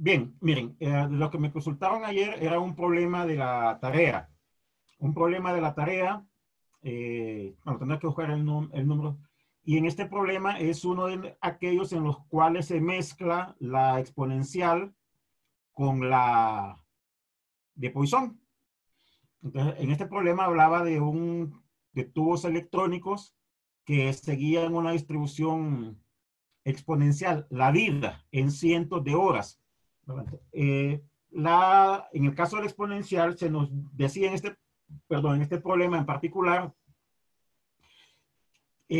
Bien, miren, lo que me consultaron ayer era un problema de la tarea. Un problema de la tarea, bueno, tendré que buscar el número. Y en este problema es uno de aquellos en los cuales se mezcla la exponencial con la de Poisson. Entonces, en este problema hablaba de tubos electrónicos que seguían una distribución exponencial, la vida en cientos de horas. En el caso del exponencial se nos decía en este problema en particular,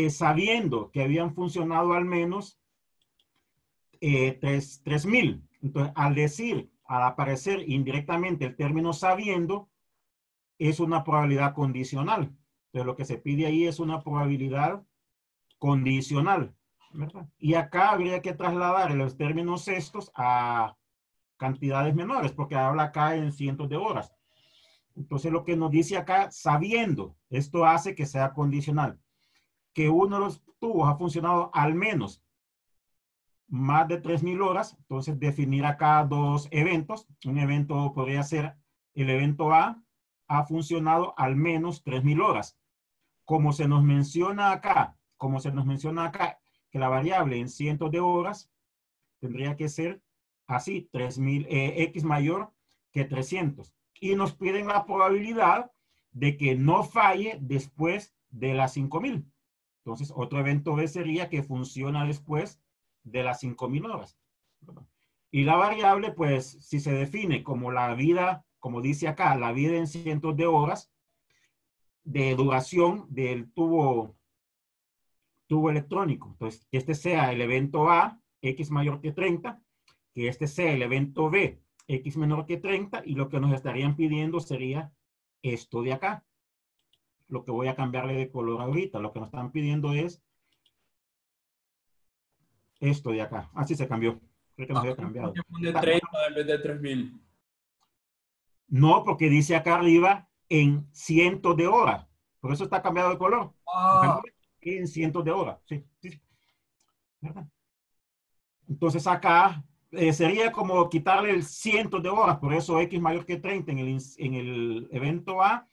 sabiendo que habían funcionado al menos 3000. Entonces, al aparecer indirectamente el término sabiendo, es una probabilidad condicional. Entonces, lo que se pide ahí es una probabilidad condicional, ¿verdad? Y acá habría que trasladar los términos estos a cantidades menores, porque habla acá en cientos de horas. Entonces, lo que nos dice acá, sabiendo, esto hace que sea condicional, que uno de los tubos ha funcionado al menos más de 3000 horas, entonces definir acá dos eventos. Un evento podría ser el evento A, ha funcionado al menos 3000 horas. Como se nos menciona acá, que la variable en cientos de horas tendría que ser así, 3000, X mayor que 300. Y nos piden la probabilidad de que no falle después de las 5000. Entonces, otro evento B sería que funciona después de las 5000 horas. Y la variable, pues, si se define como la vida, como dice acá, la vida en cientos de horas de duración del tubo electrónico. Entonces, que este sea el evento A, X mayor que 30, que este sea el evento B, X menor que 30, y lo que nos estarían pidiendo sería esto de acá. Lo que voy a cambiarle de color ahorita, lo que nos están pidiendo es esto de acá. Así se cambió. Creo que nos había cambiado. ¿Por qué pone 30 en vez de 3000? No, porque dice acá arriba en cientos de horas. Por eso está cambiado de color. En cientos de horas. Sí, sí. ¿Verdad? Entonces acá sería como quitarle el cientos de horas. Por eso X mayor que 30 en el evento A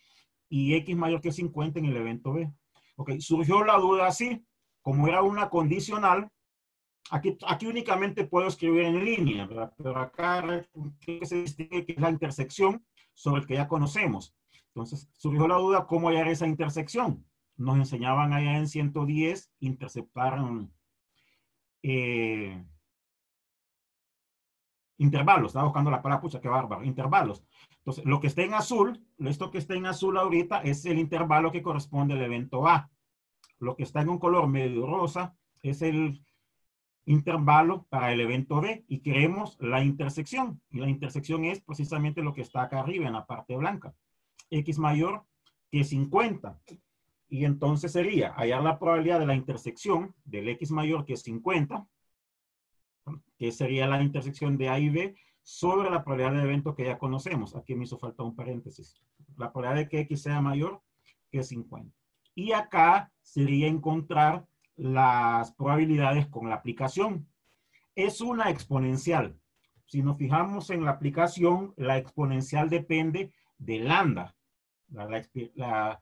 y X mayor que 50 en el evento B. Ok, surgió la duda así. Como era una condicional, aquí únicamente puedo escribir en línea, ¿verdad? Pero acá se distingue que es la intersección sobre el que ya conocemos. Entonces, surgió la duda cómo hallar esa intersección. Nos enseñaban allá en 110 interceptar intervalos. Estaba buscando la palabra, pucha, qué bárbaro, intervalos. Entonces, lo que está en azul, esto que está en azul ahorita es el intervalo que corresponde al evento A. Lo que está en un color medio rosa es el intervalo para el evento B y queremos la intersección. Y la intersección es precisamente lo que está acá arriba en la parte blanca. X mayor que 50. Y entonces sería hallar la probabilidad de la intersección del X mayor que 50, que sería la intersección de A y B, sobre la probabilidad del evento que ya conocemos. Aquí me hizo falta un paréntesis. La probabilidad de que X sea mayor que 50. Y acá sería encontrar las probabilidades con la aplicación. Es una exponencial. Si nos fijamos en la aplicación, la exponencial depende de lambda. La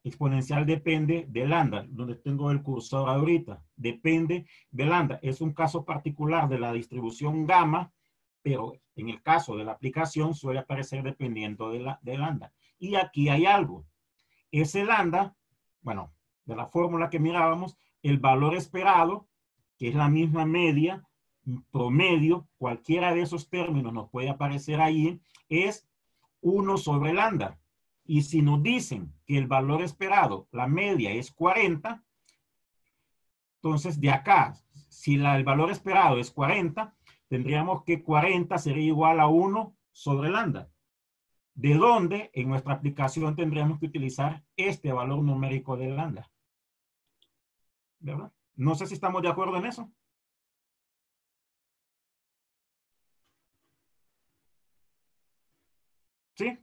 exponencial depende de lambda, donde tengo el cursor ahorita. Depende de lambda. Es un caso particular de la distribución gamma, pero en el caso de la aplicación suele aparecer dependiendo de lambda. Y aquí hay algo. Ese lambda, bueno, de la fórmula que mirábamos, el valor esperado, que es la misma media, promedio, cualquiera de esos términos nos puede aparecer ahí, es 1 sobre lambda. Y si nos dicen que el valor esperado, la media es 40, entonces de acá, si el valor esperado es 40, tendríamos que 40 sería igual a 1 sobre lambda. De donde en nuestra aplicación tendríamos que utilizar este valor numérico de lambda. ¿Verdad? No sé si estamos de acuerdo en eso. ¿Sí?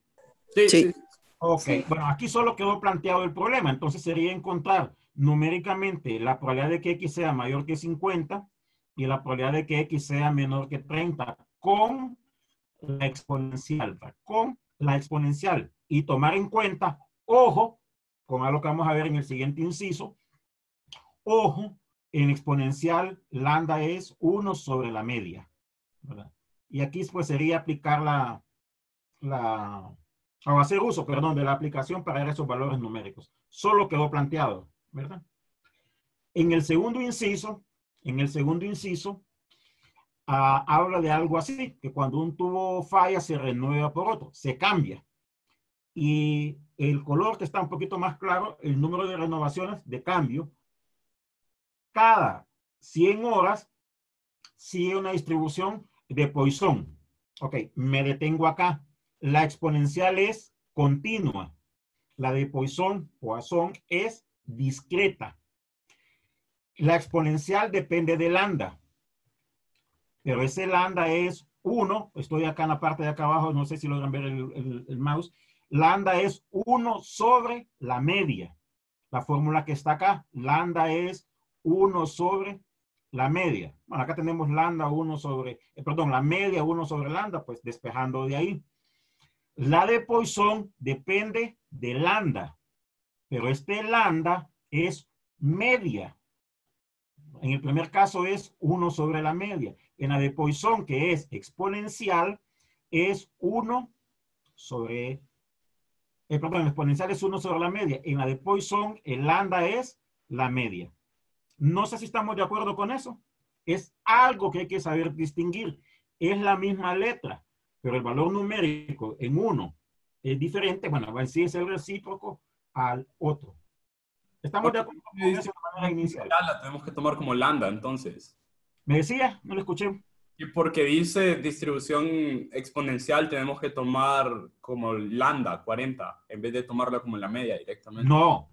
Sí, Sí. sí. Ok, Sí. bueno, aquí solo quedó planteado el problema. Entonces sería encontrar numéricamente la probabilidad de que X sea mayor que 50 y la probabilidad de que X sea menor que 30 con la exponencial, con la exponencial. Y tomar en cuenta, ojo, con algo que vamos a ver en el siguiente inciso, ojo, en exponencial lambda es 1 sobre la media, ¿verdad? Y aquí pues sería aplicar o hacer uso, perdón, de la aplicación para esos valores numéricos. Solo quedó planteado, ¿verdad? En el segundo inciso, habla de algo así, que cuando un tubo falla se renueva por otro, se cambia. Y el color que está un poquito más claro, el número de renovaciones de cambio, cada 100 horas sigue una distribución de Poisson. Ok, me detengo acá. La exponencial es continua. La de Poisson es discreta. La exponencial depende de lambda. Pero ese lambda es 1. Estoy acá en la parte de acá abajo. No sé si logran ver el mouse. Lambda es 1 sobre la media. La fórmula que está acá. Lambda es 1 sobre la media. Bueno, acá tenemos lambda 1 sobre, la media 1 sobre lambda, pues despejando de ahí. La de Poisson depende de lambda, pero este lambda es media. En el primer caso es 1 sobre la media. En la de Poisson, que es exponencial, es 1 sobre, exponencial es 1 sobre la media. En la de Poisson, el lambda es la media. No sé si estamos de acuerdo con eso. Es algo que hay que saber distinguir. Es la misma letra, pero el valor numérico en uno es diferente. Bueno, sí es el recíproco al otro. Estamos de acuerdo con eso de manera inicial. La tenemos que tomar como lambda, entonces. ¿Me decía? No lo escuché. Y porque dice distribución exponencial, tenemos que tomar como lambda 40, en vez de tomarla como la media directamente. No.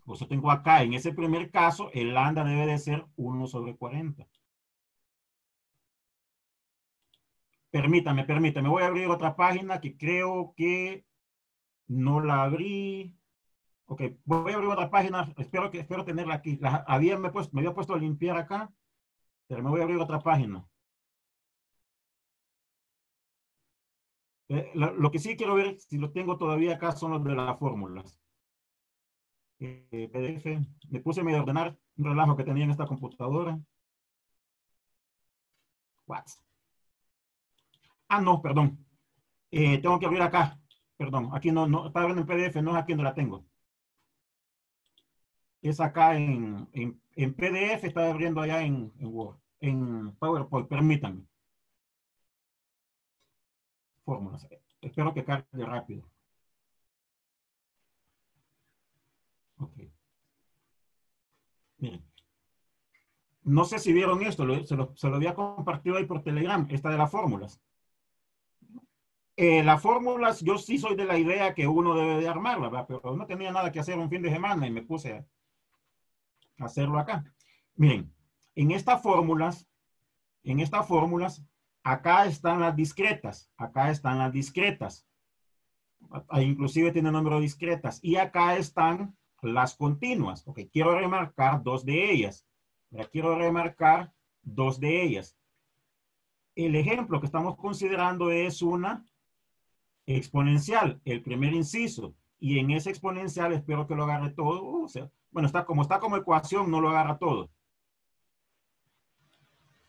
Por eso tengo acá, en ese primer caso, el lambda debe de ser 1 sobre 40. Permítame. Voy a abrir otra página que creo que no la abrí. Ok, voy a abrir otra página. Espero tenerla aquí. Me había puesto a limpiar acá, pero me voy a abrir otra página. Lo que sí quiero ver, si lo tengo todavía acá, son los de las fórmulas. PDF. Me puse a ordenar un relajo que tenía en esta computadora. What? Ah, no, perdón. Tengo que abrir acá. Perdón, aquí no, está abriendo en PDF, no es aquí donde la tengo. Es acá en PDF, está abriendo allá en Word, en PowerPoint, permítanme. Fórmulas. Espero que cargue rápido. Ok. Miren. No sé si vieron esto, se lo había compartido ahí por Telegram, esta de las fórmulas. Las fórmulas, yo sí soy de la idea que uno debe de armarlas, ¿verdad? Pero no tenía nada que hacer un fin de semana y me puse a hacerlo acá. Miren, en estas fórmulas, acá están las discretas, inclusive tiene número discretas, y acá están las continuas. Ok, quiero remarcar dos de ellas. El ejemplo que estamos considerando es una exponencial, el primer inciso, y en ese exponencial espero que lo agarre todo. O sea, bueno, está como ecuación, no lo agarra todo.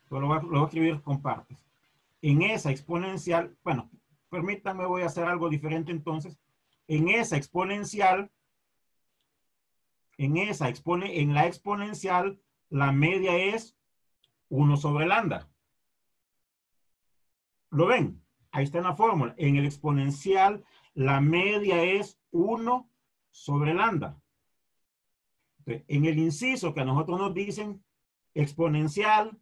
Pero lo voy a escribir con partes. En esa exponencial, bueno, permítanme, voy a hacer algo diferente entonces. En la exponencial, la media es 1 sobre lambda. ¿Lo ven? Ahí está en la fórmula. En el exponencial, la media es 1 sobre lambda. Entonces, en el inciso que a nosotros nos dicen exponencial,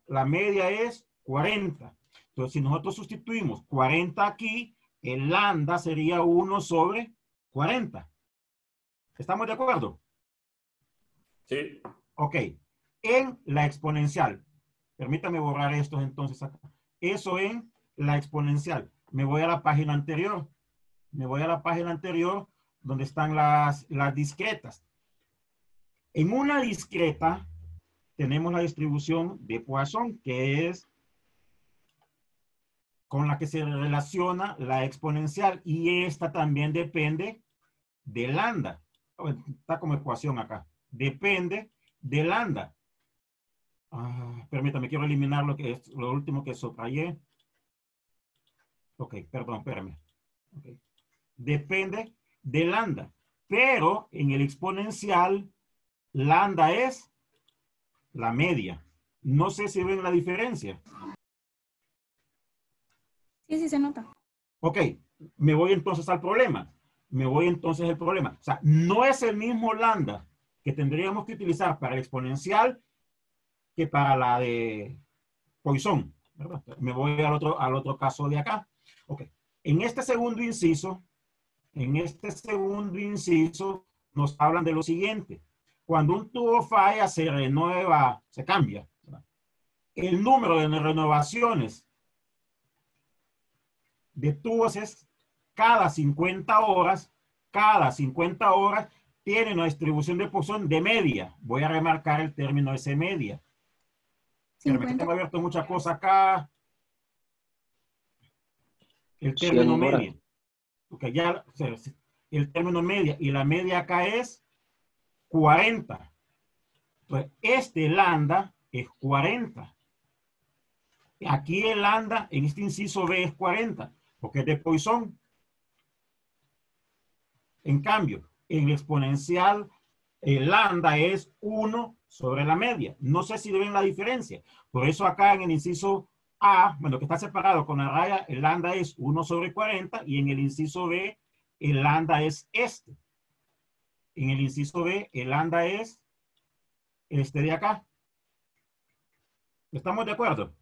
la media es 40. Entonces, si nosotros sustituimos 40 aquí, el lambda sería 1 sobre 40. ¿Estamos de acuerdo? Sí. Ok. En la exponencial. Permítame borrar esto entonces acá. Eso en la exponencial. Me voy a la página anterior. Donde están las discretas. En una discreta tenemos la distribución de Poisson, que es con la que se relaciona la exponencial, y esta también depende de lambda. Está como ecuación acá. Depende de lambda. Permítame, quiero eliminar lo que es lo último que subrayé. Ok, perdón, espérame. Okay. Depende de lambda, pero en el exponencial, lambda es la media. No sé si ven la diferencia. Sí, sí se nota. Ok, me voy entonces al problema. O sea, no es el mismo lambda que tendríamos que utilizar para el exponencial que para la de Poisson, ¿verdad? Me voy al otro caso de acá. Ok, en este segundo inciso, nos hablan de lo siguiente. Cuando un tubo falla, se renueva, se cambia, ¿verdad? El número de renovaciones de tubos es cada 50 horas tiene una distribución de Poisson de media. Voy a remarcar el término ese media. Pero me tengo abierto muchas cosas acá. El término media. Porque ya el término media y la media acá es 40. Entonces, este lambda es 40. Aquí el lambda en este inciso B es 40, porque es de Poisson. En cambio, en el exponencial, el lambda es 1 sobre la media. No sé si ven la diferencia. Por eso acá en el inciso A, bueno, que está separado con la raya, el lambda es 1 sobre 40, y en el inciso B, el lambda es este. En el inciso B, el lambda es este de acá. ¿Estamos de acuerdo?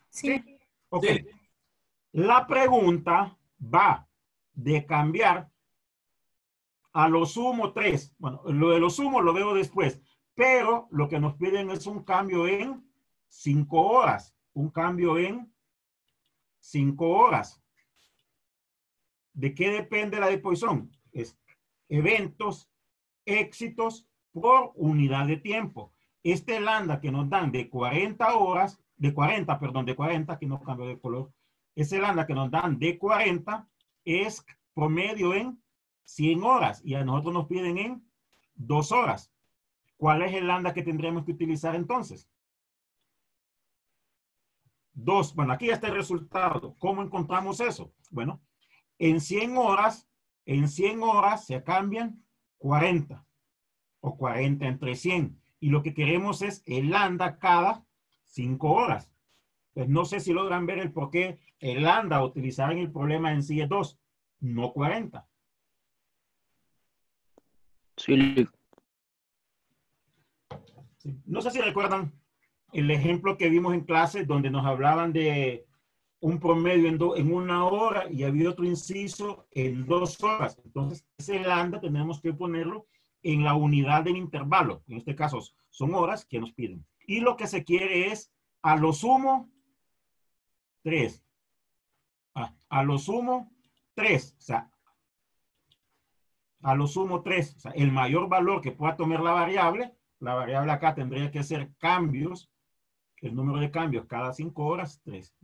Sí. Ok. Sí. La pregunta va de cambiar a lo sumo 3. Bueno, lo de lo sumo lo veo después. Pero lo que nos piden es un cambio en 5 horas. Un cambio en 5 horas. ¿De qué depende la de Poisson? Es eventos, éxitos por unidad de tiempo. Este lambda que nos dan de 40 horas, de 40, que no cambio de color. Ese lambda que nos dan de 40 es promedio en 100 horas y a nosotros nos piden en 2 horas. ¿Cuál es el lambda que tendremos que utilizar entonces? 2. Bueno, aquí ya está el resultado. ¿Cómo encontramos eso? Bueno, en 100 horas se cambian 40 o 40 entre 100. Y lo que queremos es el lambda cada 5 horas. Pues no sé si logran ver el por qué el lambda a utilizar en el problema en sí es 2, no 40. Sí. Sí. No sé si recuerdan el ejemplo que vimos en clase donde nos hablaban de un promedio en 1 hora y había otro inciso en 2 horas. Entonces, ese lambda tenemos que ponerlo en la unidad del intervalo. En este caso, son horas que nos piden. Y lo que se quiere es, a lo sumo, 3. A lo sumo, 3. O sea, a lo sumo 3. O sea, el mayor valor que pueda tomar la variable acá tendría que ser cambios, el número de cambios cada 5 horas, 3.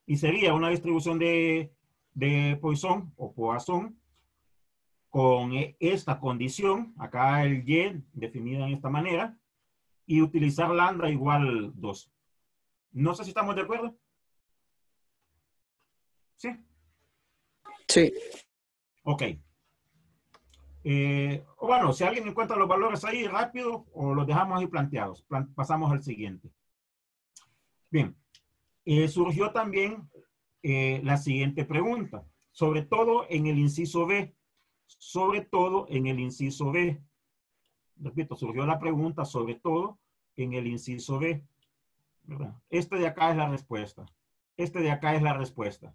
Y sería una distribución de Poisson o Poisson con esta condición, acá el Y definida en esta manera, y utilizar lambda igual 2. No sé si estamos de acuerdo. ¿Sí? Sí. Ok. Bueno, si alguien encuentra los valores ahí rápido o los dejamos ahí planteados. Pasamos al siguiente. Bien. Surgió también la siguiente pregunta, sobre todo en el inciso B. Sobre todo en el inciso B. Repito, surgió la pregunta sobre todo en el inciso B. ¿Verdad? Este de acá es la respuesta. Este de acá es la respuesta.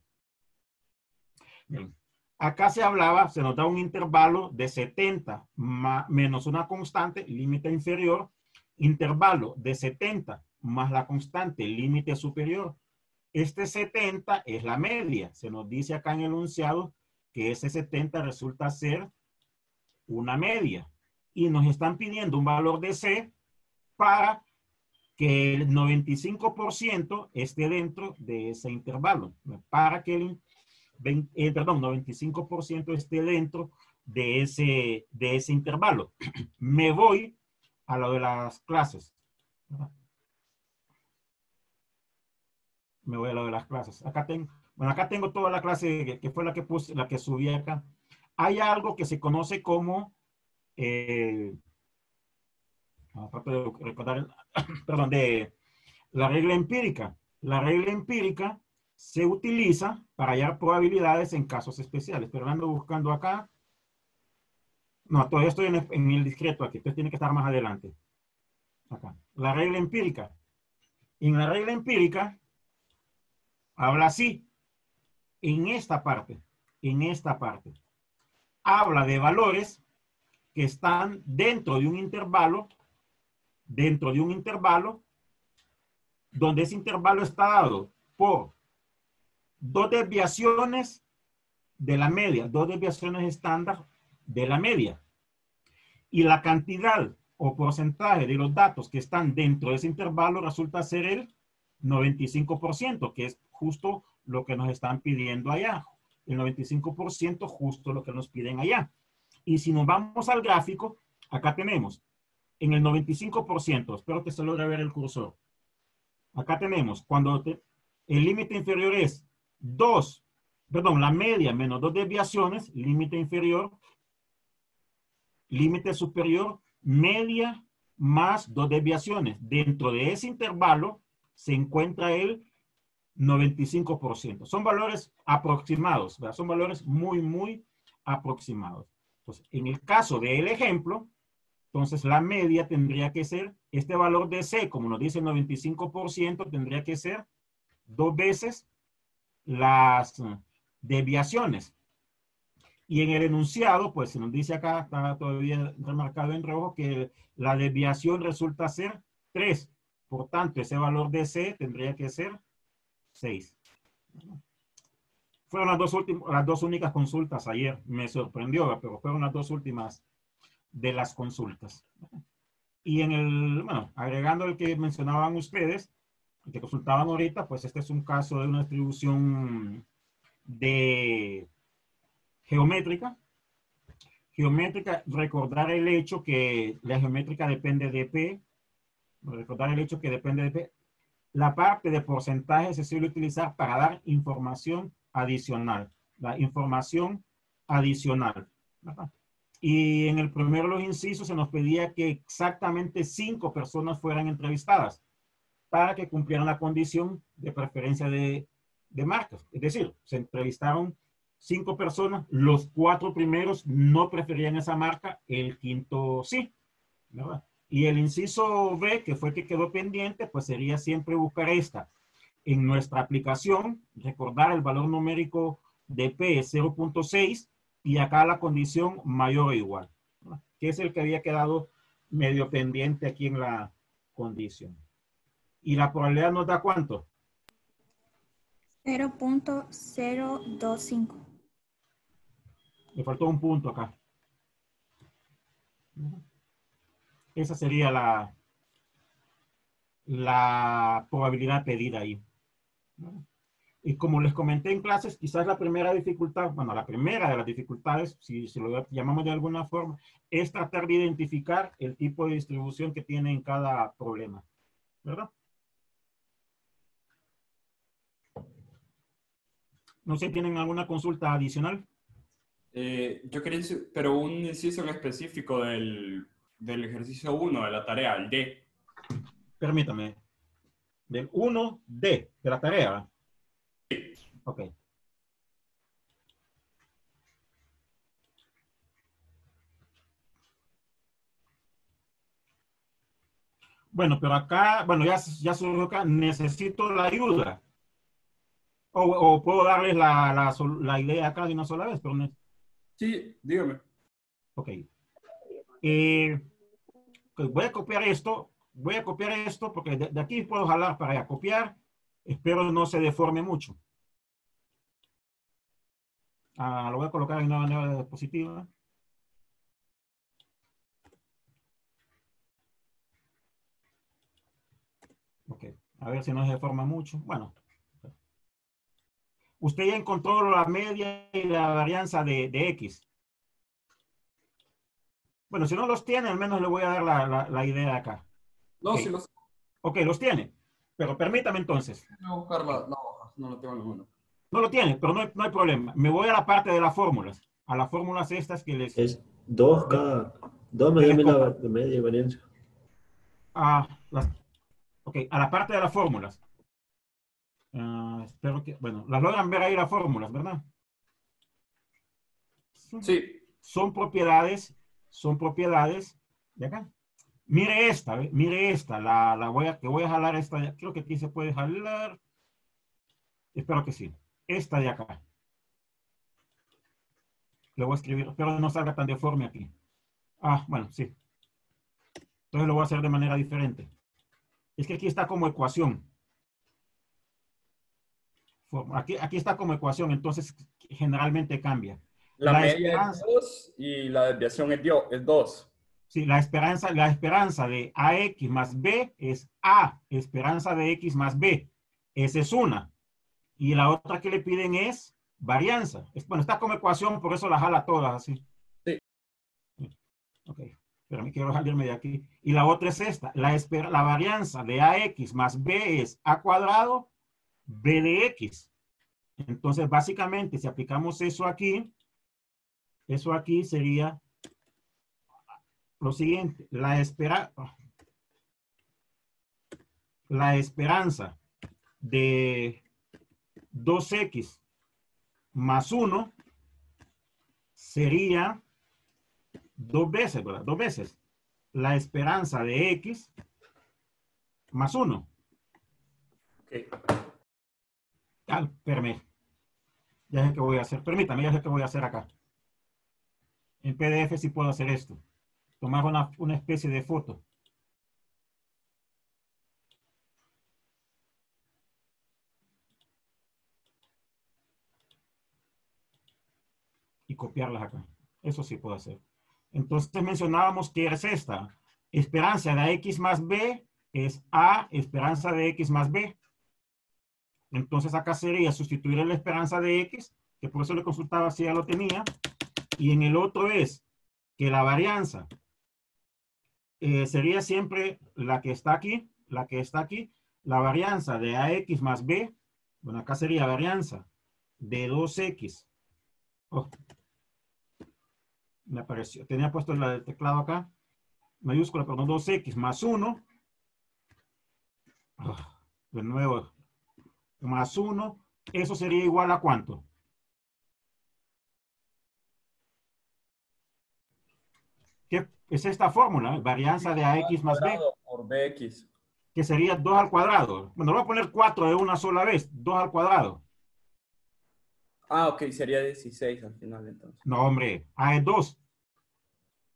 Bien. Acá se hablaba, se nos da un intervalo de 70 menos una constante, límite inferior, intervalo de 70 más la constante, límite superior. Este 70 es la media. Se nos dice acá en el enunciado que ese 70 resulta ser una media. Y nos están pidiendo un valor de C para que el 95% esté dentro de ese intervalo. Para que el 95% esté dentro de ese intervalo. Me voy a lo de las clases. Me voy a lo de las clases. Acá tengo toda la clase que fue la que puse, la que subí acá. Hay algo que se conoce como trato de recordar, perdón, de la regla empírica. La regla empírica se utiliza para hallar probabilidades en casos especiales, pero ando buscando acá. No, todavía estoy en el discreto aquí, entonces tiene que estar más adelante. Acá. La regla empírica. En la regla empírica habla así, en esta parte, habla de valores que están dentro de un intervalo, donde ese intervalo está dado por dos desviaciones de la media, dos desviaciones estándar de la media. Y la cantidad o porcentaje de los datos que están dentro de ese intervalo resulta ser el 95%, que es justo lo que nos están pidiendo allá. El 95% justo lo que nos piden allá. Y si nos vamos al gráfico, acá tenemos en el 95%, espero que se logre ver el cursor. Acá tenemos, cuando el límite inferior es 2, perdón, la media menos 2 desviaciones, límite inferior, límite superior, media más 2 desviaciones. Dentro de ese intervalo se encuentra el 95%. Son valores aproximados, ¿verdad? Son valores muy, muy aproximados. Entonces, en el caso del ejemplo, entonces la media tendría que ser, este valor de C, como nos dice el 95%, tendría que ser 2 veces las desviaciones. Y en el enunciado, pues se nos dice acá, está todavía remarcado en rojo, que la desviación resulta ser 3. Por tanto, ese valor de C tendría que ser 6. Fueron las dos únicas consultas ayer. Me sorprendió, pero fueron las dos últimas de las consultas. Y en el, bueno, agregando el que mencionaban ustedes, el que consultaban ahorita, pues este es un caso de una distribución de geométrica. Recordar el hecho que la geométrica depende de P. Recordar el hecho que depende de P. La parte de porcentaje se suele utilizar para dar información adicional. La información adicional. ¿Verdad? Y en el primero de los incisos se nos pedía que exactamente 5 personas fueran entrevistadas para que cumplieran la condición de preferencia de marcas. Es decir, se entrevistaron 5 personas, los 4 primeros no preferían esa marca, el quinto sí, ¿verdad? Y el inciso B, que fue el que quedó pendiente, pues sería siempre buscar esta. En nuestra aplicación, recordar el valor numérico de P es 0.6 y acá la condición mayor o igual, ¿verdad? Que es el que había quedado medio pendiente aquí en la condición. ¿Y la probabilidad nos da cuánto? 0.025. Me faltó un punto acá. Esa sería la probabilidad pedida ahí. Y como les comenté en clases, quizás la primera dificultad, bueno, la primera de las dificultades, si lo llamamos de alguna forma, es tratar de identificar el tipo de distribución que tiene en cada problema, ¿verdad? No sé, ¿tienen alguna consulta adicional? Yo quería decir, pero un inciso en específico del ejercicio 1 de la tarea, el D. Permítame. Del 1D, de la tarea. Ok. Bueno, pero acá, bueno, ya surgió acá, necesito la ayuda. O puedo darles la idea acá de una sola vez, pero Sí, dígame. ok. Voy a copiar esto porque de aquí puedo jalar para allá. Copiar, espero no se deforme mucho. Lo voy a colocar en una nueva diapositiva. Ok, a ver si no se deforma mucho. Bueno, usted ya encontró la media y la varianza de X. Bueno, si no los tiene, al menos le voy a dar la idea acá. No, Ok. sí los Ok, los tiene. Pero permítame entonces. voy a buscar la hoja. No lo tengo en la mano. No lo tiene, pero no hay problema. Me voy a la parte de las fórmulas. A las fórmulas estas que les... Es 2 cada. 2 que les medidas compa- la media varianza. ok, a la parte de las fórmulas. Espero que... Bueno, las logran ver ahí las fórmulas, ¿verdad? Sí. Son propiedades de acá. Mire esta, ¿ve? Mire esta, que voy a jalar esta, creo que aquí se puede jalar. Espero que sí. Esta de acá. Le voy a escribir, espero que no salga tan deforme aquí. Bueno, sí. Entonces lo voy a hacer de manera diferente. Es que aquí está como ecuación. Aquí está como ecuación, entonces generalmente cambia. La La media es esperanza, 2 y la desviación es 2. sí, la esperanza de AX más B es A, esperanza de X más B. Esa es una. Y la otra que le piden es varianza. Bueno, está como ecuación, por eso la jala todas así. Sí. Ok, pero me quiero salirme de aquí. Y la otra es esta. La varianza de AX más B es A cuadrado B de X. Entonces, básicamente, si aplicamos eso aquí sería lo siguiente. La esperanza de 2X más 1 sería 2 veces, ¿verdad? 2 veces la esperanza de X más 1. Okay. Espérame. Ya sé qué voy a hacer. Permítame, ya sé qué voy a hacer acá. En PDF sí puedo hacer esto. Tomar una especie de foto. Y copiarlas acá. Eso sí puedo hacer. Entonces mencionábamos que es esta. Esperanza de X más B es A, esperanza de X más B. Entonces acá sería sustituir la esperanza de X, que por eso le consultaba si ya lo tenía. Y en el otro es que la varianza sería siempre la que está aquí, la varianza de AX más B. Bueno, acá sería varianza de 2X. Oh, me apareció. Tenía puesto el teclado acá. Mayúscula, perdón, 2X más 1. De nuevo, más 1. Eso sería igual a ¿cuánto? ¿Qué es esta fórmula? Varianza de AX más B. Por BX. Que sería 2 al cuadrado. Bueno, voy a poner 4 de una sola vez. 2 al cuadrado. Ok, sería 16 al final entonces. No, hombre, A es 2.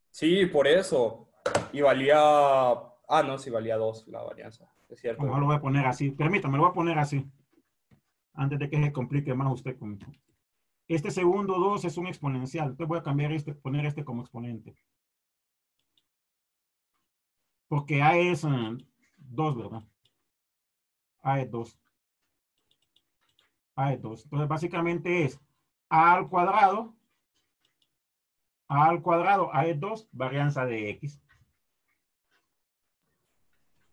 Sí, por eso. Y valía... no, sí, valía 2 la varianza. Es cierto. Vamos, lo voy a poner así. Permítame, lo voy a poner así. Antes de que se complique más usted con... Este segundo 2 es un exponencial. Entonces voy a cambiar poner este como exponente. Porque A es 2, ¿verdad? A es 2. A es 2. Entonces básicamente es A al cuadrado. A es 2, varianza de X.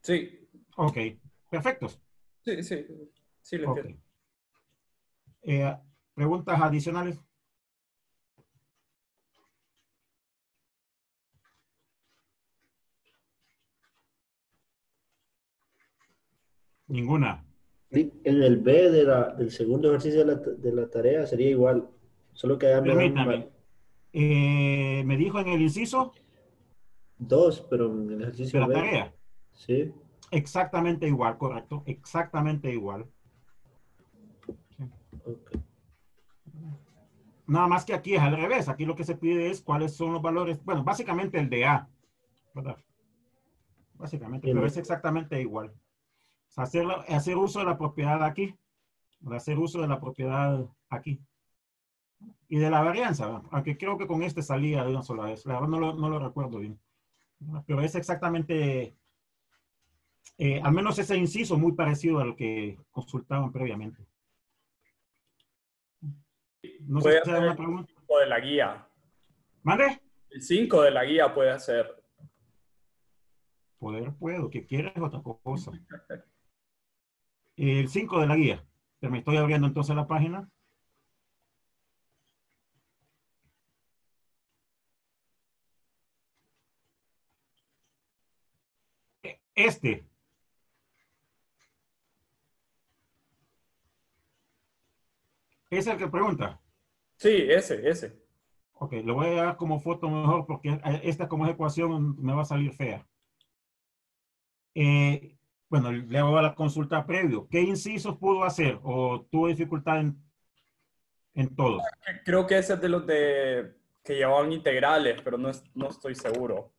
Sí. Ok, perfectos. Sí, sí. Sí, lo entiendo. Ok. ¿Preguntas adicionales? Ninguna. Sí, en el B del segundo ejercicio de la tarea sería igual, solo que allá me dan Permítame. Me dijo en el inciso 2, pero en el de ejercicio la B, tarea. sí. Exactamente igual, correcto. Exactamente igual. Sí. Okay. Nada más que aquí es al revés. Aquí lo que se pide es cuáles son los valores. Bueno, básicamente el de A, ¿verdad? Básicamente, pero es exactamente igual. O sea, hacer uso de la propiedad aquí. Hacer uso de la propiedad aquí. Y de la varianza, ¿verdad? Aunque creo que con este salía de una sola vez. La verdad no lo recuerdo bien. Pero es exactamente Al menos ese inciso muy parecido al que consultaban previamente. No sé Puede si hay hacer una el pregunta. 5 de la guía. ¿Mande? El 5 de la guía puede hacer. Puedo. Que quieres otra cosa. El 5 de la guía. Pero me estoy abriendo entonces la página. Este. Es el que pregunta. Sí, ese. Ok, lo voy a dar como foto mejor porque esta como ecuación me va a salir fea. Bueno, le hago a la consulta previo. ¿Qué incisos pudo hacer o tuvo dificultad en todos? Creo que ese es de los de que llevaban integrales, pero no estoy seguro.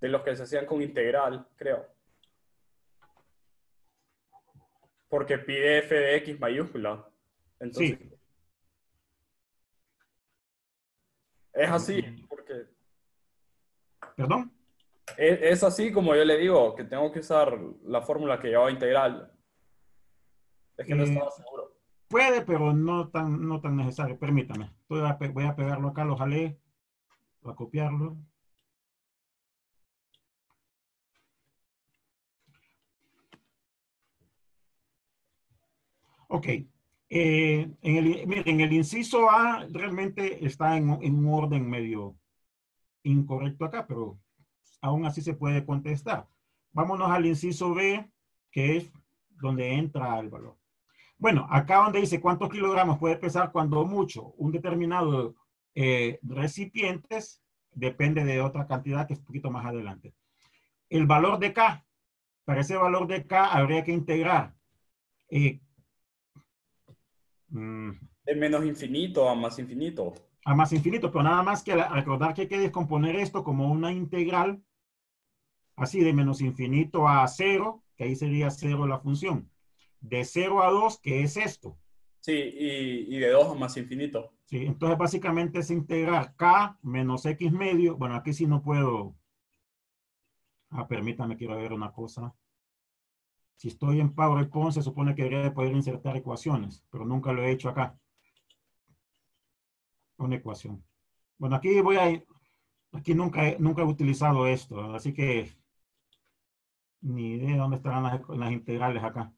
De los que se hacían con integral, creo. Porque pide f de x mayúscula. Entonces, Sí. es así, porque ¿Perdón? es así como yo le digo, que tengo que usar la fórmula que llevaba integral. Es que no Eh, estaba seguro. puede, pero no tan necesario. Permítame. Voy a pegarlo acá, lo jalé, voy a copiarlo. Ok. Miren, el inciso A realmente está en un orden medio incorrecto acá, pero aún así se puede contestar. Vámonos al inciso B, que es donde entra el valor. Bueno, acá donde dice cuántos kilogramos puede pesar cuando mucho un determinado recipientes, depende de otra cantidad que es un poquito más adelante. El valor de K, para ese valor de K habría que integrar De menos infinito a más infinito. a más infinito, pero nada más que recordar que hay que descomponer esto como una integral, así de menos infinito a cero, que ahí sería cero la función. De 0 a 2, que es esto. Sí, y de 2 a más infinito. ¿Sí? Entonces, básicamente es integrar K menos X medio. Bueno, aquí sí no puedo. Permítame, quiero ver una cosa. Si estoy en PowerPoint, se supone que debería de poder insertar ecuaciones, pero nunca lo he hecho acá. Una ecuación. Bueno, aquí nunca he utilizado esto, así que ni idea de dónde estarán las integrales acá.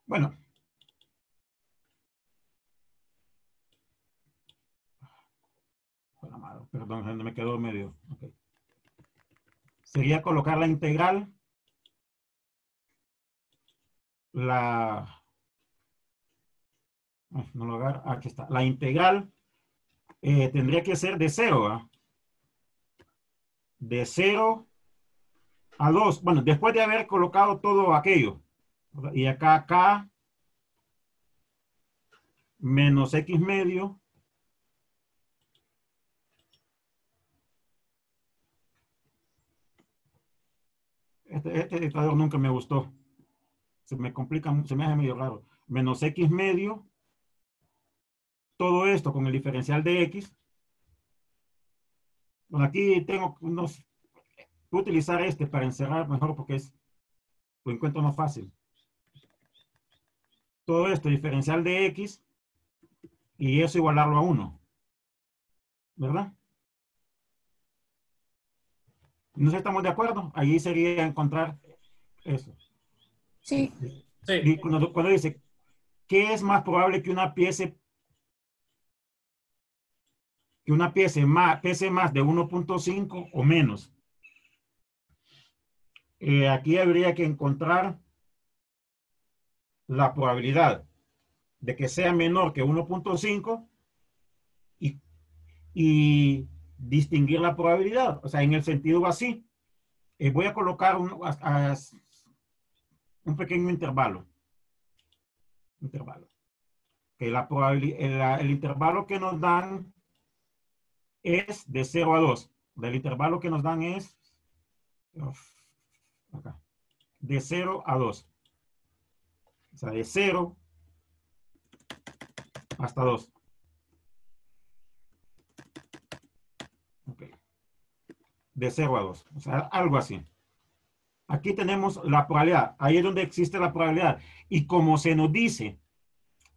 Bueno. Perdón, me quedó medio. Okay. Sería colocar la integral, no lo agarro, aquí está. La integral tendría que ser de 0, ¿eh? De 0 a 2. Bueno, después de haber colocado todo aquello. Y acá K menos X medio. Este dictador nunca me gustó. Se me complica, se me hace medio raro. Menos X medio. Todo esto con el diferencial de X. Bueno, aquí tengo unos. Voy a utilizar este para encerrar mejor porque lo encuentro más fácil. Todo esto diferencial de X y eso igualarlo a 1. ¿Verdad? ¿No estamos de acuerdo? Ahí sería encontrar eso. Sí. Sí, Y cuando dice, ¿qué es más probable que una pieza pese más de 1.5 o menos? Aquí habría que encontrar la probabilidad de que sea menor que 1.5 y, y distinguir la probabilidad. O sea, en el sentido así, voy a colocar un pequeño intervalo. Que el intervalo que nos dan es de 0 a 2. El intervalo que nos dan es acá, de 0 a 2. O sea, de 0 hasta 2. Okay. de 0 a 2. O sea, algo así. Aquí tenemos la probabilidad. Ahí es donde existe la probabilidad. Y como se nos dice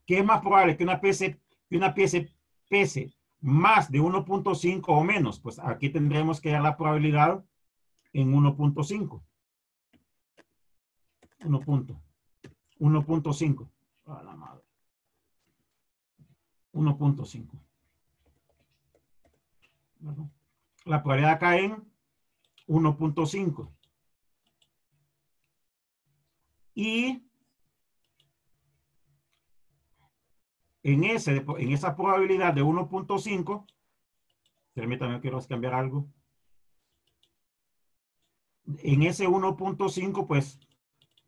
que es más probable que una pieza pese más de 1.5 o menos, pues aquí tendremos que dar la probabilidad en 1.5. 1.5. A la madre. 1.5. La probabilidad acá en 1.5. Y en esa probabilidad de 1.5, permítanme, quiero cambiar algo. En ese 1.5, pues,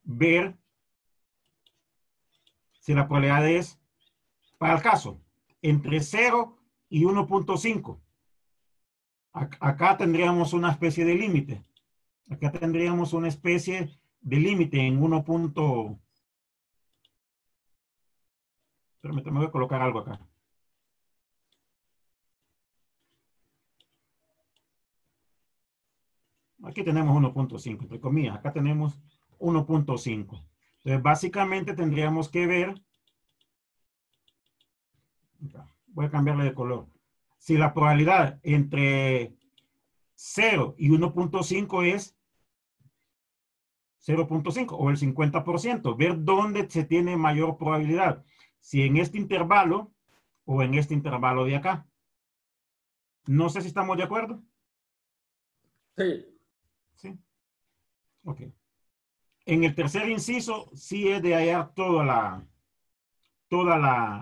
ver si la probabilidad es, para el caso, entre 0 y 1.5. Acá tendríamos una especie de límite. Acá tendríamos una especie de límite en 1. Permítanme, voy a colocar algo acá. Aquí tenemos 1.5, entre comillas. Acá tenemos 1.5. Entonces, básicamente tendríamos que ver. Voy a cambiarle de color. Si la probabilidad entre 0 y 1.5 es 0.5 o el 50%. Ver dónde se tiene mayor probabilidad. Si en este intervalo o en este intervalo de acá. No sé si estamos de acuerdo. Sí. Sí. Ok. En el tercer inciso, sí es de hallar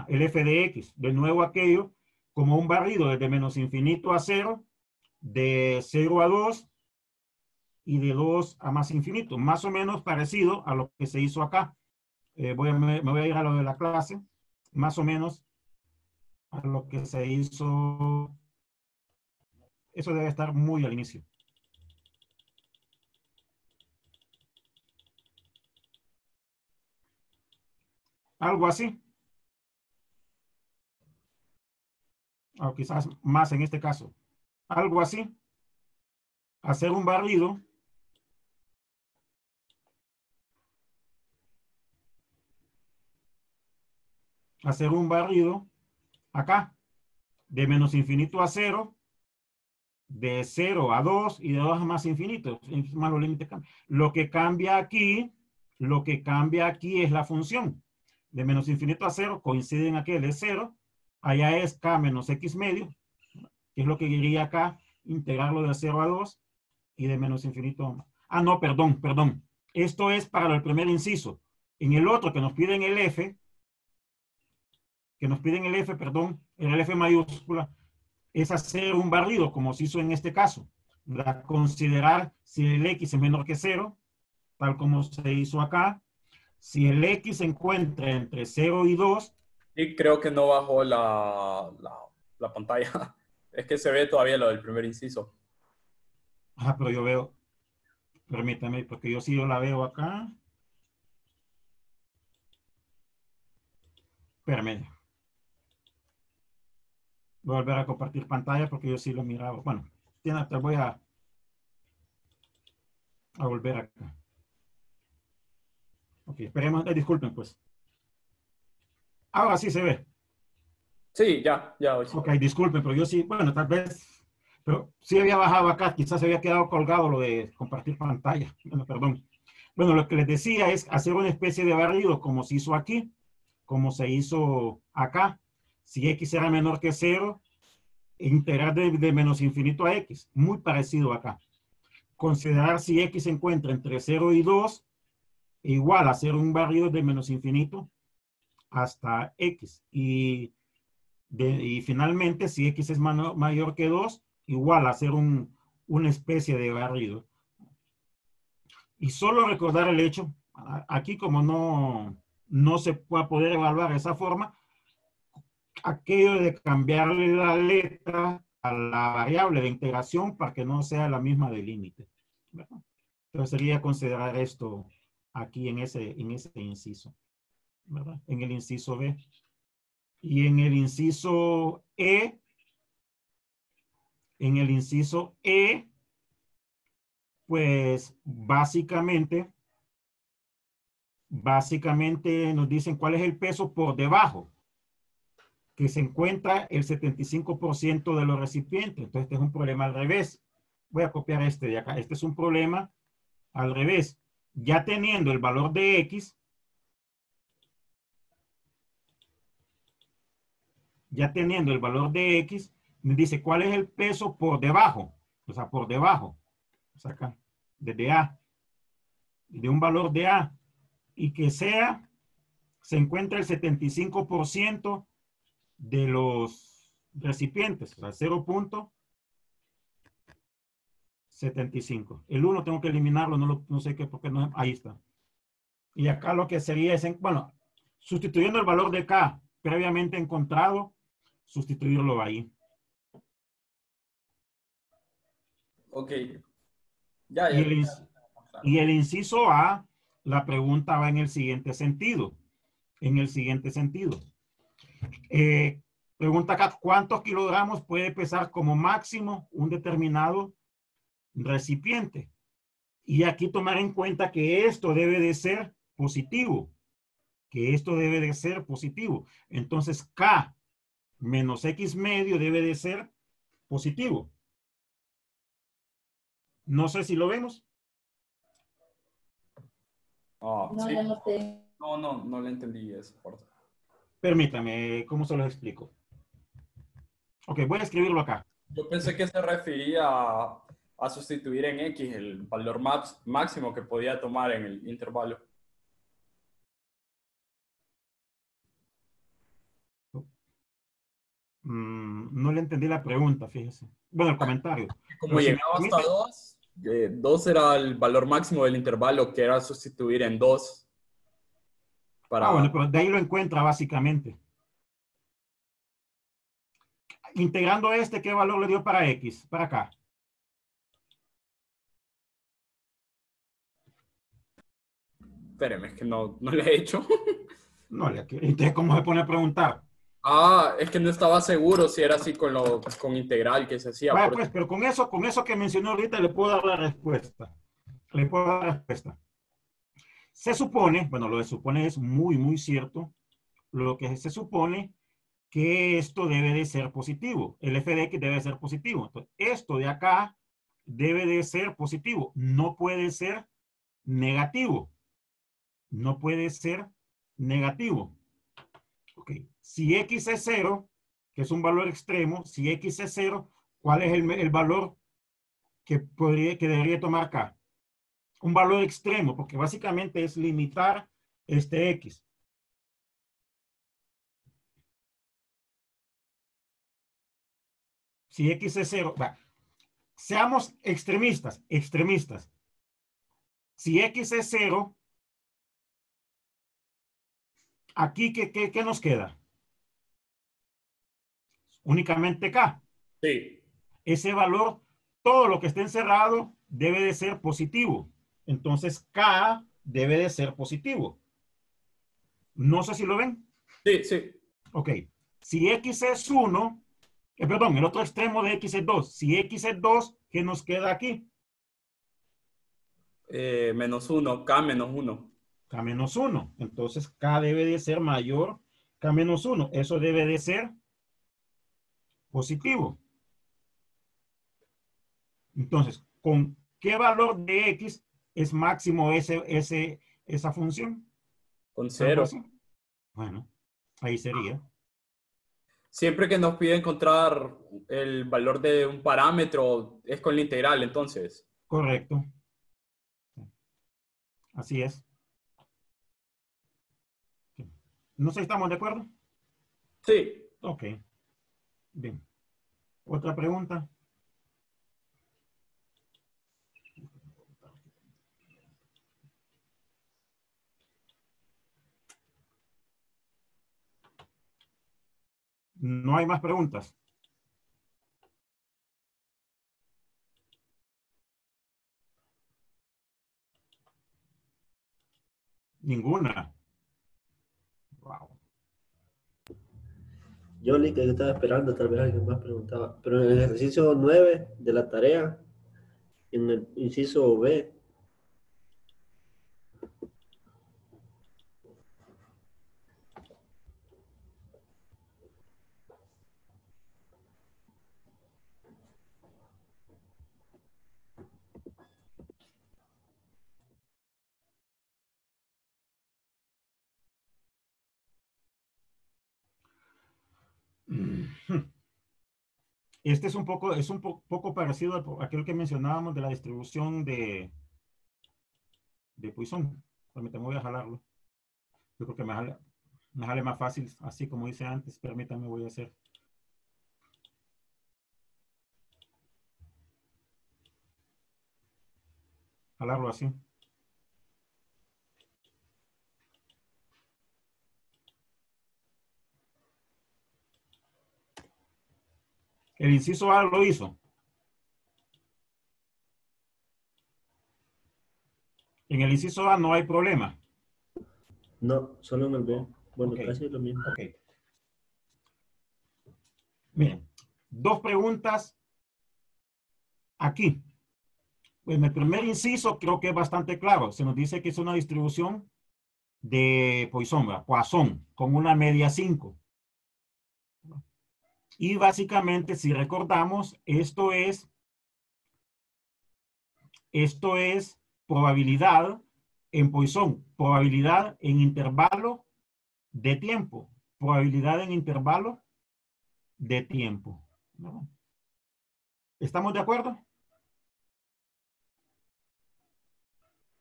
el f de x. De nuevo aquello como un barrido desde menos infinito a 0, de 0 a 2 y de 2 a más infinito. Más o menos parecido a lo que se hizo acá. Me voy a ir a lo de la clase. Más o menos a lo que se hizo. Eso debe estar muy al inicio. Algo así. O quizás más en este caso. Algo así. Hacer un barrido. Hacer un barrido acá. De menos infinito a 0. De 0 a 2 y de 2 a más infinito. Más los límites cambian. Lo que cambia aquí es la función. De menos infinito a 0 coincide en aquel, es 0. Allá es k menos x medio, que es lo que diría acá, integrarlo de 0 a 2 y de menos infinito. Ah, no, perdón. Esto es para el primer inciso. En el otro que nos piden el f, el f mayúscula, es hacer un barrido, como se hizo en este caso. Considerar si el x es menor que 0, tal como se hizo acá. Si el x se encuentra entre 0 y 2. Y creo que no bajó la pantalla. Es que se ve todavía lo del primer inciso. Ah, pero yo veo. Permítame, porque yo la veo acá. Espérame. Voy a volver a compartir pantalla porque yo sí lo miraba. Bueno, te voy a volver acá. Ok, esperemos. Disculpen, pues. Ahora sí se ve. Sí, ya. Ok, disculpen, pero yo sí, bueno, tal vez, pero sí había bajado acá, quizás se había quedado colgado lo de compartir pantalla. Bueno, perdón. Bueno, lo que les decía es hacer una especie de barrido como se hizo aquí, como se hizo acá. Si x era menor que 0, integrar de menos infinito a x, muy parecido acá. Considerar si x se encuentra entre 0 y 2, igual a hacer un barrido de menos infinito hasta x. Y finalmente, si x es mayor que 2, igual a hacer una especie de barrido. Y solo recordar el hecho, aquí como no se va a poder evaluar de esa forma, aquello de cambiarle la letra a la variable de integración para que no sea la misma del límite. Entonces sería considerar esto aquí en ese inciso, ¿verdad? En el inciso B. Y en el inciso E, pues básicamente nos dicen cuál es el peso por debajo, que se encuentra el 75% de los recipientes. Entonces, este es un problema al revés. Voy a copiar este de acá. Este es un problema al revés. Ya teniendo el valor de X, me dice cuál es el peso por debajo. O sea, por debajo. O sea, acá, desde A. De un valor de A. Y que se encuentra el 75% de los recipientes. O sea, 0.75. El 1 tengo que eliminarlo, no sé qué, porque no, ahí está. Y acá lo que sería es, bueno, sustituyendo el valor de K previamente encontrado, sustituirlo ahí. Ok. Ya. Y el inciso A, la pregunta va en el siguiente sentido. Pregunta acá, ¿cuántos kilogramos puede pesar como máximo un determinado recipiente? Y aquí tomar en cuenta que esto debe de ser positivo. Entonces, K menos X medio debe de ser positivo. No sé si lo vemos. Sí. No le entendí esa parte. Permítame, ¿cómo se los explico? Ok, voy a escribirlo acá. Yo pensé que se refería a sustituir en X el valor máximo que podía tomar en el intervalo. No le entendí la pregunta, fíjese. Bueno, el comentario. Como Pero si me llegaba hasta permite, 2, 2 era el valor máximo del intervalo, que era sustituir en 2 para... bueno, pero de ahí lo encuentra básicamente. Integrando ¿qué valor le dio para X? Para acá. Espéreme, es que no le he hecho. No, entonces, ¿cómo se pone a preguntar? Es que no estaba seguro si era así con integral que se hacía. Vaya, pues, pero con eso que mencionó ahorita le puedo dar la respuesta. Se supone, bueno, lo de supone es muy, muy cierto. Lo que se supone que esto debe de ser positivo. El f de x debe de ser positivo. Entonces, esto de acá debe de ser positivo. No puede ser negativo. Ok. Si x es 0, que es un valor extremo, si x es 0, ¿cuál es el valor que debería tomar acá? Un valor extremo, porque básicamente es limitar este x. Si x es 0, seamos extremistas. Si x es 0, aquí, ¿qué nos queda? Únicamente k. Sí. Ese valor, todo lo que esté encerrado, debe de ser positivo. Entonces, k debe de ser positivo. No sé si lo ven. Sí. Ok. Si x es 1, perdón, el otro extremo de x es 2. Si x es 2, ¿qué nos queda aquí? Menos 1, K menos 1. K menos 1. Entonces, K debe de ser mayor K menos 1. Eso debe de ser positivo. Entonces, ¿con qué valor de X es máximo esa función? Con ¿Algo 0. así? Bueno, ahí sería. Siempre que nos pide encontrar el valor de un parámetro, es con la integral, entonces. Correcto. Así es. ¿No sé si estamos de acuerdo? Sí. Ok. Bien. ¿Otra pregunta? No hay más preguntas. Ninguna. Wow. Yo ni que estaba esperando, tal vez alguien más preguntaba. Pero en el ejercicio 9 de la tarea, En el inciso B. Este es un poco parecido a aquel que mencionábamos de la distribución de Poisson. Permítame, voy a jalarlo. Yo creo que me jale más fácil, así como hice antes. Permítanme, voy a hacer. Jalarlo así. El inciso A lo hizo. En el inciso A no hay problema. No, solo en el B. Bueno, Ok. casi es lo mismo. Ok. Miren, dos preguntas aquí. En el primer inciso creo que es bastante claro. Se nos dice que es una distribución de Poisson, con una media 5. Y básicamente, si recordamos, esto es probabilidad en Poisson, probabilidad en intervalo de tiempo, probabilidad en intervalo de tiempo. ¿No? ¿Estamos de acuerdo?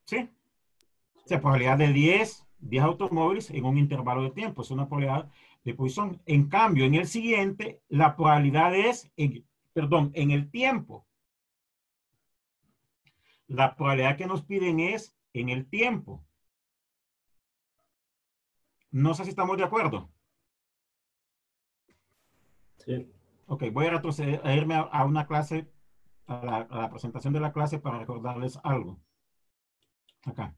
Sí. O sea, probabilidad de 10 automóviles en un intervalo de tiempo. Es una probabilidad de Poisson. En cambio, en el siguiente, la probabilidad es, en el tiempo. La probabilidad que nos piden es en el tiempo. No sé si estamos de acuerdo. Sí. Ok, voy a retroceder, a irme a una clase, a la presentación de la clase para recordarles algo. Acá.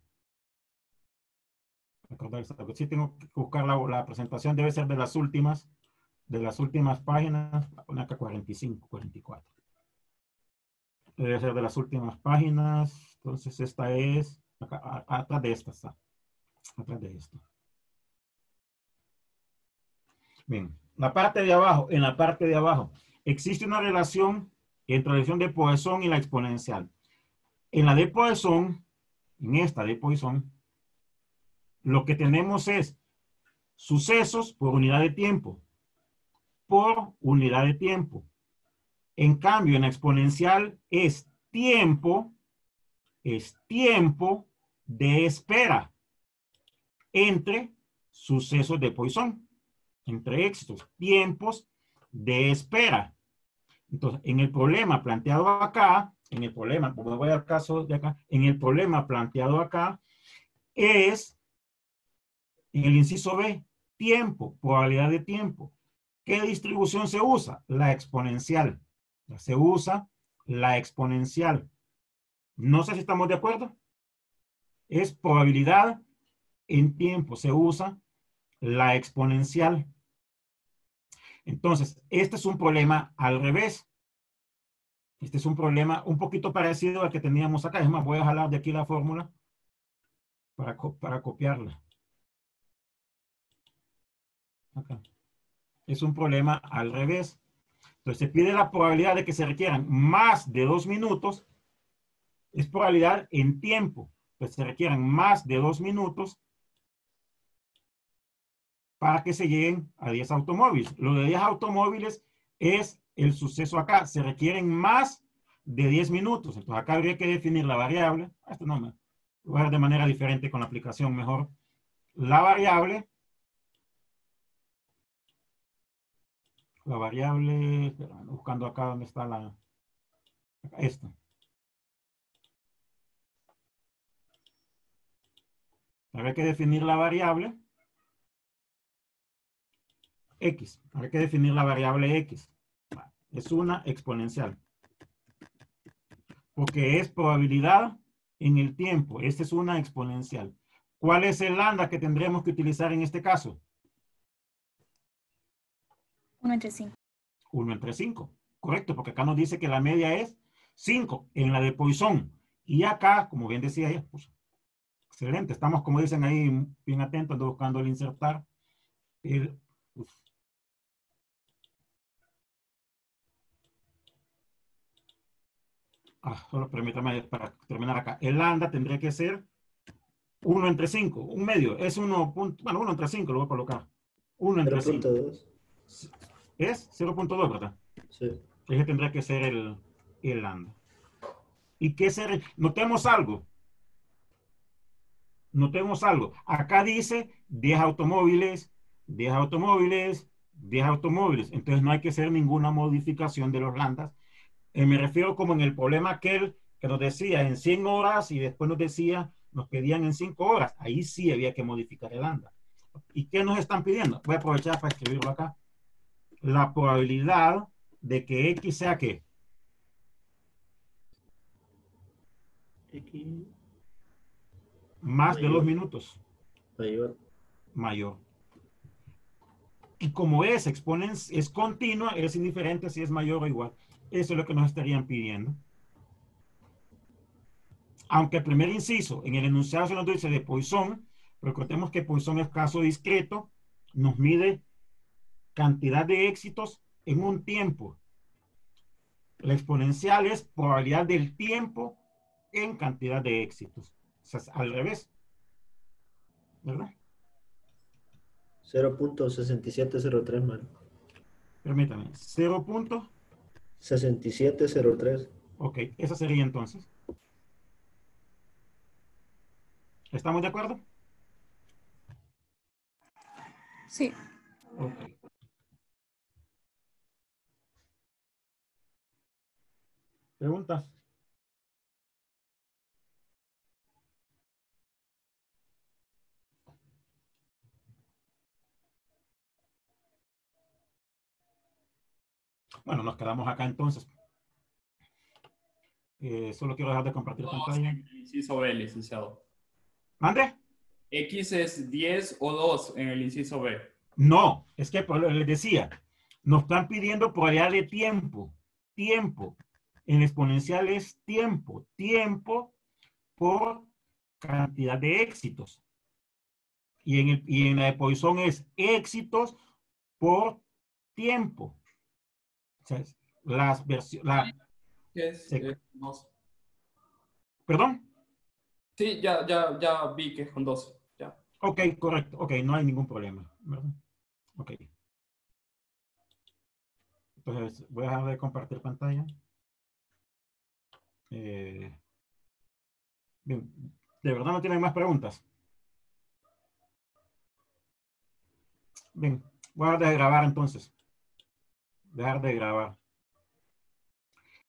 Recordarles algo. Sí tengo que buscar la presentación, debe ser de las últimas páginas. Voy a poner acá 45, 44. Debe ser de las últimas páginas. Entonces esta es, acá, atrás de esta está. Atrás de esto. Bien, en la parte de abajo, existe una relación entre la relación de Poisson y la exponencial. En la de Poisson, en esta de Poisson, lo que tenemos es sucesos por unidad de tiempo. Por unidad de tiempo. En cambio, en la exponencial es tiempo de espera entre sucesos de Poisson. Entre éxitos, tiempos de espera. Entonces, en el problema planteado acá, como voy al caso de acá, en el problema planteado acá es, en el inciso B, tiempo, probabilidad de tiempo. ¿Qué distribución se usa? La exponencial. Se usa la exponencial. No sé si estamos de acuerdo. Es probabilidad en tiempo. Se usa la exponencial. Entonces, este es un problema al revés. Este es un problema un poquito parecido al que teníamos acá. Es más, voy a jalar de aquí la fórmula para copiarla. Acá. Es un problema al revés. Entonces, se pide la probabilidad de que se requieran más de 2 minutos. Es probabilidad en tiempo. Entonces, se requieran más de 2 minutos para que se lleguen a 10 automóviles. Lo de 10 automóviles es el suceso acá. Se requieren más de 10 minutos. Entonces acá habría que definir la variable. Esto no me voy a ver de manera diferente con la aplicación mejor. La variable, buscando acá donde está esto. Habría que definir la variable X. Habría que definir la variable X. Es una exponencial. Porque es probabilidad en el tiempo. Esta es una exponencial. ¿Cuál es el lambda que tendremos que utilizar en este caso? 1 entre 5. 1 entre 5. Correcto, porque acá nos dice que la media es 5 en la de Poisson. Y acá, como bien decía ella, pues, excelente. Estamos, como dicen ahí, bien atentos, buscando el insertar. Solo permítame para terminar acá. El lambda tendría que ser 1 entre 5, un medio. Es 1, bueno, 1 entre 5 lo voy a colocar. 1 entre 5. 0.2. Es 0.2, ¿verdad? Sí. Ese tendría que ser el lambda. ¿Y qué ser? Notemos algo. Notemos algo. Acá dice 10 automóviles, 10 automóviles, 10 automóviles. Entonces no hay que hacer ninguna modificación de los lambdas. Me refiero como en el problema aquel que nos decía en 100 horas y después nos decía, nos pedían en 5 horas. Ahí sí había que modificar el lambda. ¿Y qué nos están pidiendo? Voy a aprovechar para escribirlo acá. La probabilidad de que X sea ¿qué? X Más de 2 minutos. mayor. Mayor. Y como es es continua, es indiferente si es mayor o igual. Eso es lo que nos estarían pidiendo. Aunque el primer inciso en el enunciado se nos dice de Poisson, recordemos que Poisson es caso discreto, nos mide cantidad de éxitos en un tiempo. La exponencial es probabilidad del tiempo en cantidad de éxitos. O sea, es al revés. ¿Verdad? 0.6703, man. Permítame. 0. 6703. Ok, esa sería entonces. ¿Estamos de acuerdo? Sí. Ok. ¿Preguntas? Bueno, nos quedamos acá entonces. Solo quiero dejar de compartir pantalla. En el inciso B, licenciado. ¿Mande? X es 10 o 2 en el inciso B. No, es que les decía, nos están pidiendo probabilidad de tiempo. Tiempo. En exponencial es tiempo. Tiempo por cantidad de éxitos. Y en la de Poisson es éxitos por tiempo. O sea, las versiones. ¿Qué es? No sé. ¿Perdón? Sí, ya vi que es con 12. Ya. Ok, correcto. Ok, no hay ningún problema. ¿Verdad? Ok. Entonces, voy a dejar de compartir pantalla. Bien, ¿de verdad no tienen más preguntas? Bien, voy a dejar de grabar entonces. Dejar de grabar.